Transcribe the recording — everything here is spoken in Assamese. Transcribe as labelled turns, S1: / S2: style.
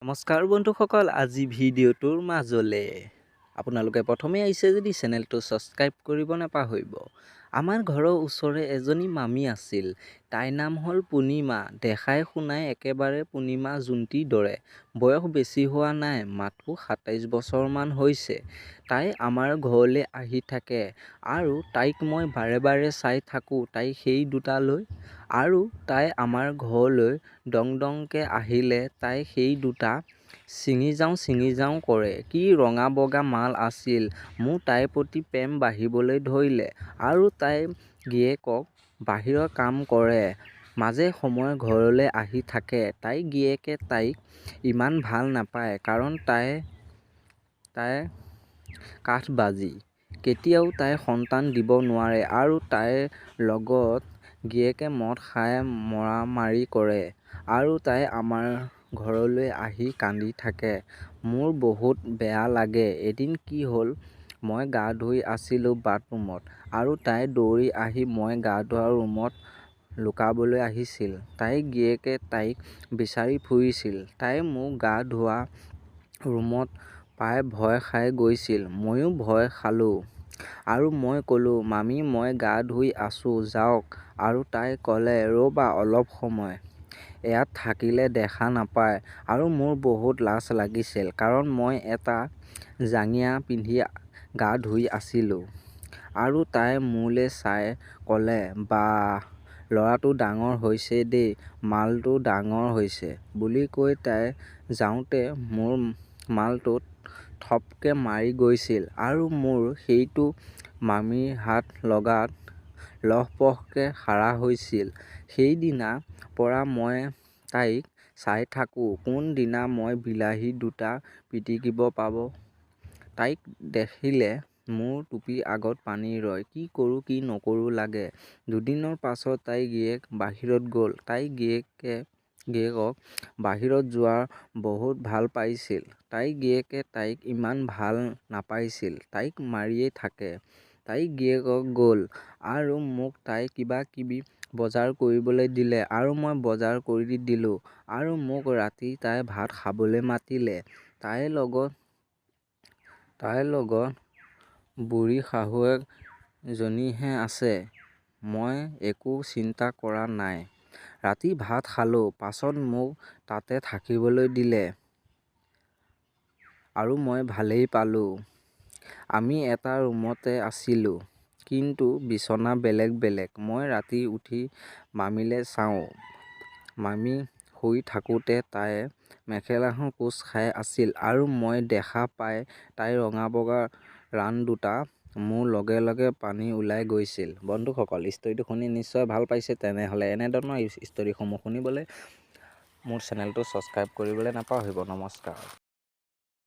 S1: নমস্কাৰ বন্ধুসকল, আজি ভিডিঅ'টোৰ মাজলে আপোনালোকে প্ৰথমে আহিছে যদি চেনেলটো ছাবস্ক্ৰাইব কৰিব নাপাহৰিব। আমাৰ ঘৰৰ ওচৰৰে এজনী মামী আছিল। তাইৰ নাম হ'ল পূৰ্ণিমা। দেখাই শুনাই একেবাৰে পূৰ্ণিমা জোনটিৰ দৰে। বয়স বেছি হোৱা নাই, মাথো ২৭ বছৰমান হৈছে। তাই আমাৰ ঘৰলৈ আহি থাকে আৰু তাইক মই বাৰে বাৰে চাই থাকোঁ তাই সেই দুটালৈ। আৰু তাই আমাৰ ঘৰলৈ ডং ডংকৈ আহিলে তাই সেই দুটা ছিঙি যাওঁ কৰে। কি ৰঙা বগা মাল আছিল। মোৰ তাইৰ প্ৰতি প্ৰেম বাঢ়িবলৈ ধৰিলে আৰু তাইৰ গিৰিয়েকক বাহিৰৰ কাম কৰে, মাজে সময়ে ঘৰলৈ আহি থাকে। তাইৰ গিৰিয়েকে তাইক ইমান ভাল নাপায় কাৰণ তাই কাঠবাজি। কেতিয়াও তাই সন্তান দিব নোৱাৰে আৰু তাইৰ লগত গিৰিয়েকে মদ খাই মৰামাৰি কৰে আৰু তাই আমাৰ ঘৰলৈ আহি কান্দি থাকে। মোৰ বহুত বেয়া লাগে। এদিন কি হ'ল, মই গা ধুই আছিলোঁ বাথৰুমত আৰু তাই দৌৰি আহি মই গা ধোৱা ৰুমত লুকাবলৈ আহিছিল। তাইৰ গিৰিয়েকে তাইক বিচাৰি ফুৰিছিল। তাই মোক গা ধোৱা ৰুমত পাই ভয় খাই গৈছিল। ময়ো ভয় খালোঁ আৰু মই ক'লোঁ, মামী মই গা ধুই আছোঁ যাওক। আৰু তাই ক'লে, ৰ'বা অলপ সময়, ইয়াত থাকিলে দেখা নাপায়। আৰু মোৰ বহুত লাজ লাগিছিল কাৰণ মই এটা জাঙিয়া পিন্ধি গা ধুই আছিলোঁ। আৰু তাই মোলৈ চাই ক'লে, বাহ ল'ৰাটো ডাঙৰ হৈছে দেই, মালটো ডাঙৰ হৈছে বুলি কৈ তাই যাওঁতে মোৰ মালটোত থপকৈ মাৰি গৈছিল আৰু মোৰ সেইটো মামীৰ হাত লগাত লহপহকৈ খাৰা হৈছিল। সেইদিনা পৰা মই তাইক চাই থাকোঁ কোন দিনা মই বিলাহী দুটা পিটিকিব পাব। তাইক দেখিলে মোৰ টুপিৰ আগত পানী ৰয়। কি কৰোঁ কি নকৰোঁ লাগে। দুদিনৰ পাছত তাইৰ গিৰিয়েক বাহিৰত গ'ল। তাইৰ গিৰিয়েকক বাহিৰত যোৱা বহুত ভাল পাইছিল। তাইৰ গিৰিয়েকে তাইক ইমান ভাল নাপাইছিল, তাইক মাৰিয়েই থাকে। তাইৰ গিৰিয়েক গ'ল আৰু মোক তাই কিবা কিবি বজাৰ কৰিবলৈ দিলে আৰু মই বজাৰ কৰি দিলোঁ আৰু মোক ৰাতি তাই ভাত খাবলৈ মাতিলে। তাইৰ লগত বুঢ়ী শাহুৱেক জনীহে আছে। মই একো চিন্তা কৰা নাই। ৰাতি ভাত খালোঁ, পাছত মোক তাতে থাকিবলৈ দিলে আৰু মই ভালেই পালোঁ। আমি এটা ৰুমতে আছিলোঁ কিন্তু বিচনা বেলেগ বেলেগ। মই ৰাতি উঠি মামীলৈ চাওঁ, মামী শুই থাকোঁতে তাই মেখেলাখন কোচ খাই আছিল আৰু মই দেখা পাই তাইৰ ৰঙা বগা ৰাণ দুটা মোৰ লগে লগে পানী ওলাই গৈছিল। বন্ধুসকল, ষ্টৰিটো শুনি নিশ্চয় ভাল পাইছে। তেনেহ'লে এনেধৰণৰ ষ্টৰিসমূহ শুনিবলৈ মোৰ চেনেলটো ছাবস্ক্ৰাইব কৰিবলৈ নাপাহৰিব। নমস্কাৰ।